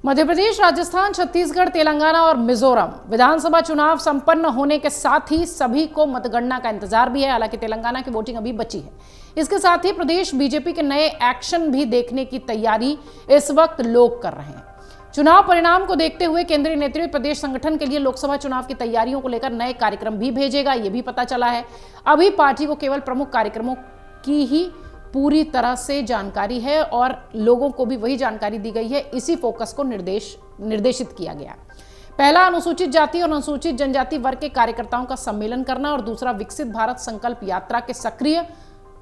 मध्य प्रदेश, राजस्थान, छत्तीसगढ़, तेलंगाना और मिजोरम विधानसभा चुनाव संपन्न होने के साथ ही सभी को मतगणना का इंतजार भी है। हालांकि तेलंगाना की वोटिंग अभी बची है। इसके साथ ही प्रदेश बीजेपी के नए एक्शन भी देखने की तैयारी इस वक्त लोग कर रहे हैं। चुनाव परिणाम को देखते हुए केंद्रीय नेतृत्व प्रदेश संगठन के लिए लोकसभा चुनाव की तैयारियों को लेकर नए कार्यक्रम भी भेजेगा, यह भी पता चला है। अभी पार्टी को केवल प्रमुख कार्यक्रमों की ही पूरी तरह से जानकारी है और लोगों को भी वही जानकारी दी गई है। इसी फोकस को निर्देशित किया गया। पहला, अनुसूचित जाति और अनुसूचित जनजाति वर्ग के कार्यकर्ताओं का सम्मेलन करना और दूसरा, विकसित भारत संकल्प यात्रा के सक्रिय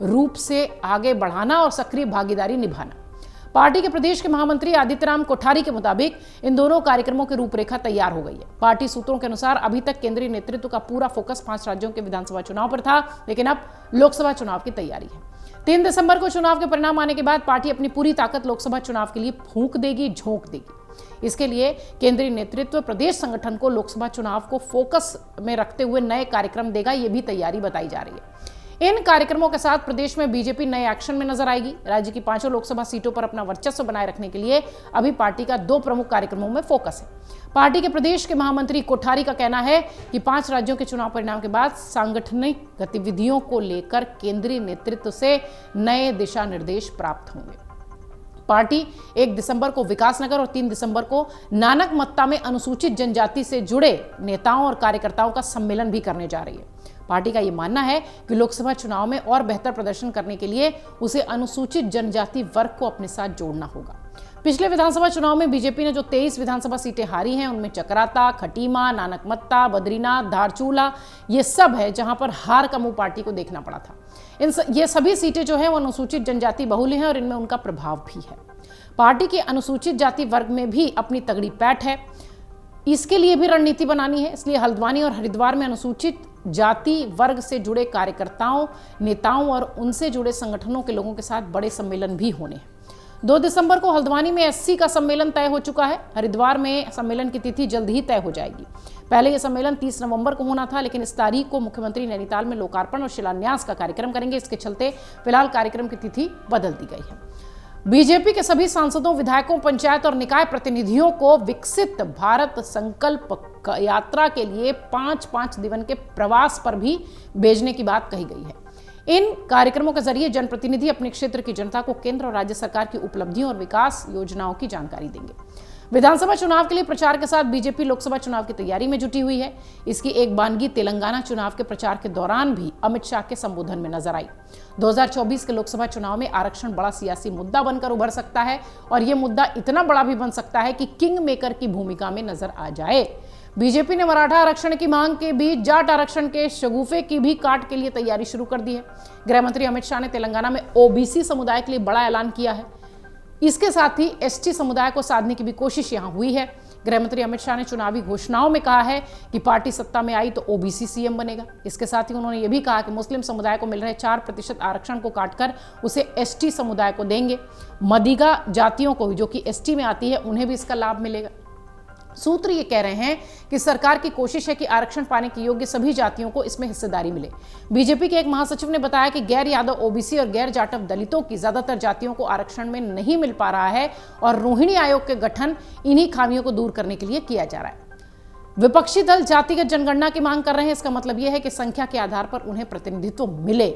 रूप से आगे बढ़ाना और सक्रिय भागीदारी निभाना। पार्टी के प्रदेश के महामंत्री आदित्यराम कोठारी के मुताबिक इन दोनों कार्यक्रमों की रूपरेखा तैयार हो गई है। पार्टी सूत्रों के अनुसार अभी तक केंद्रीय नेतृत्व का पूरा फोकस 5 राज्यों के विधानसभा चुनाव पर था, लेकिन अब लोकसभा चुनाव की तैयारी है। 3 दिसंबर को चुनाव के परिणाम आने के बाद पार्टी अपनी पूरी ताकत लोकसभा चुनाव के लिए फूंक देगी, झोंक देगी। इसके लिए केंद्रीय नेतृत्व प्रदेश संगठन को लोकसभा चुनाव को फोकस में रखते हुए नए कार्यक्रम देगा, ये भी तैयारी बताई जा रही है। इन कार्यक्रमों के साथ प्रदेश में बीजेपी नए एक्शन में नजर आएगी। राज्य की 5 लोकसभा सीटों पर अपना वर्चस्व बनाए रखने के लिए अभी पार्टी का 2 प्रमुख कार्यक्रमों में फोकस है। पार्टी के प्रदेश के महामंत्री कोठारी का कहना है कि 5 राज्यों के चुनाव परिणाम के बाद सांगठनिक गतिविधियों को लेकर केंद्रीय नेतृत्व से नए दिशा निर्देश प्राप्त होंगे। पार्टी 1 दिसंबर को विकासनगर और 3 दिसंबर को नानकमत्ता में अनुसूचित जनजाति से जुड़े नेताओं और कार्यकर्ताओं का सम्मेलन भी करने जा रही है। पार्टी का यह मानना है कि लोकसभा चुनाव में और बेहतर प्रदर्शन करने के लिए उसे अनुसूचित जनजाति वर्ग को अपने साथ जोड़ना होगा। पिछले विधानसभा चुनाव में बीजेपी ने जो 23 विधानसभा सीटें हारी हैं, उनमें चकराता, खटीमा, नानकमत्ता, बद्रीनाथ, धारचूला ये सब है जहां पर हार का मुंह पार्टी को देखना पड़ा था। ये सभी सीटें जो है वो अनुसूचित जनजाति बहुल्य हैं और इनमें उनका प्रभाव भी है। पार्टी के अनुसूचित जाति वर्ग में भी अपनी तगड़ी पैठ है, इसके लिए भी रणनीति बनानी है। इसलिए हल्द्वानी और हरिद्वार में अनुसूचित जाति वर्ग से जुड़े कार्यकर्ताओं, नेताओं और उनसे जुड़े संगठनों के लोगों के साथ बड़े सम्मेलन भी होने हैं। 2 दिसंबर को हल्द्वानी में एससी का सम्मेलन तय हो चुका है। हरिद्वार में सम्मेलन की तिथि जल्द ही तय हो जाएगी। पहले यह सम्मेलन 30 नवंबर को होना था, लेकिन इस तारीख को मुख्यमंत्री नैनीताल में लोकार्पण और शिलान्यास का कार्यक्रम करेंगे। इसके चलते फिलहाल कार्यक्रम की तिथि बदल दी गई है। बीजेपी के सभी सांसदों, विधायकों, पंचायत और निकाय प्रतिनिधियों को विकसित भारत संकल्प यात्रा के लिए 5-5 दिन के प्रवास पर भी भेजने की बात कही गई है। इन कार्यक्रमों के जरिए जनप्रतिनिधि अपने क्षेत्र की जनता को केंद्र और राज्य सरकार की उपलब्धियों और विकास योजनाओं की जानकारी देंगे। विधानसभा चुनाव के लिए प्रचार के साथ बीजेपी लोकसभा चुनाव की तैयारी में जुटी हुई है। इसकी एक बानगी तेलंगाना चुनाव के प्रचार के दौरान भी अमित शाह के संबोधन में नजर आई। 2024 के लोकसभा चुनाव में आरक्षण बड़ा सियासी मुद्दा बनकर उभर सकता है और यह मुद्दा इतना बड़ा भी बन सकता है कि किंग मेकर की भूमिका में नजर आ जाए। बीजेपी ने मराठा आरक्षण की मांग के बीच जाट आरक्षण के शगुफे की भी काट के लिए तैयारी शुरू कर दी है। गृह मंत्री अमित शाह ने तेलंगाना में ओबीसी समुदाय के लिए बड़ा ऐलान किया है। इसके साथ ही एसटी समुदाय को साधने की भी कोशिश यहां हुई है। गृह मंत्री अमित शाह ने चुनावी घोषणाओं में कहा है कि पार्टी सत्ता में आई तो ओबीसी सीएम बनेगा। इसके साथ ही उन्होंने यह भी कहा कि मुस्लिम समुदाय को मिल रहे 4% आरक्षण को काटकर उसे एसटी समुदाय को देंगे। मदिगा जातियों को, जो कि एसटी में आती है, उन्हें भी इसका लाभ मिलेगा। सूत्र ये कह रहे हैं कि सरकार की कोशिश है कि आरक्षण पाने के योग्य सभी जातियों को इसमें हिस्सेदारी मिले। बीजेपी के एक महासचिव ने बताया कि गैर यादव ओबीसी और गैर जाटव दलितों की ज्यादातर जातियों को आरक्षण में नहीं मिल पा रहा है और रोहिणी आयोग के गठन इन्हीं खामियों को दूर करने के लिए किया जा रहा है। विपक्षी दल जातिगत जनगणना की मांग कर रहे हैं। इसका मतलब यह है कि संख्या के आधार पर उन्हें प्रतिनिधित्व मिले।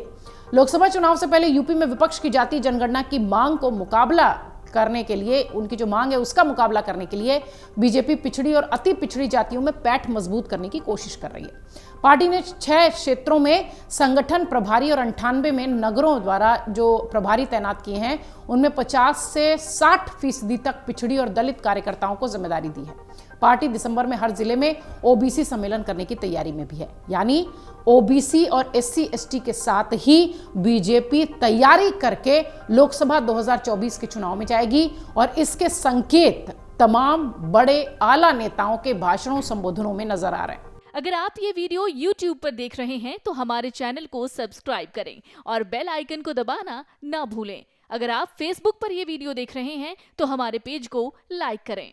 लोकसभा चुनाव से पहले यूपी में विपक्ष की जाति जनगणना की मांग को मुकाबला करने के लिए, उनकी जो मांग है उसका मुकाबला करने के लिए बीजेपी पिछड़ी और अति पिछड़ी जातियों में पैठ मजबूत करने की कोशिश कर रही है। पार्टी ने 6 क्षेत्रों में संगठन प्रभारी और 98 में नगरों द्वारा जो प्रभारी तैनात किए हैं, उनमें 50 से 60% तक पिछड़ी और दलित कार्यकर्ताओं को जिम्मेदारी दी है। पार्टी दिसंबर में हर जिले में ओबीसी सम्मेलन करने की तैयारी में भी है। यानी ओबीसी और एससी एसटी के साथ ही बीजेपी तैयारी करके लोकसभा 2024 के चुनाव में जाएगी और इसके संकेत तमाम बड़े आला नेताओं के भाषणों, संबोधनों में नजर आ रहे हैं। अगर आप ये वीडियो YouTube पर देख रहे हैं तो हमारे चैनल को सब्सक्राइब करें और बेल आइकन को दबाना ना भूलें। अगर आप Facebook पर ये वीडियो देख रहे हैं तो हमारे पेज को लाइक करें।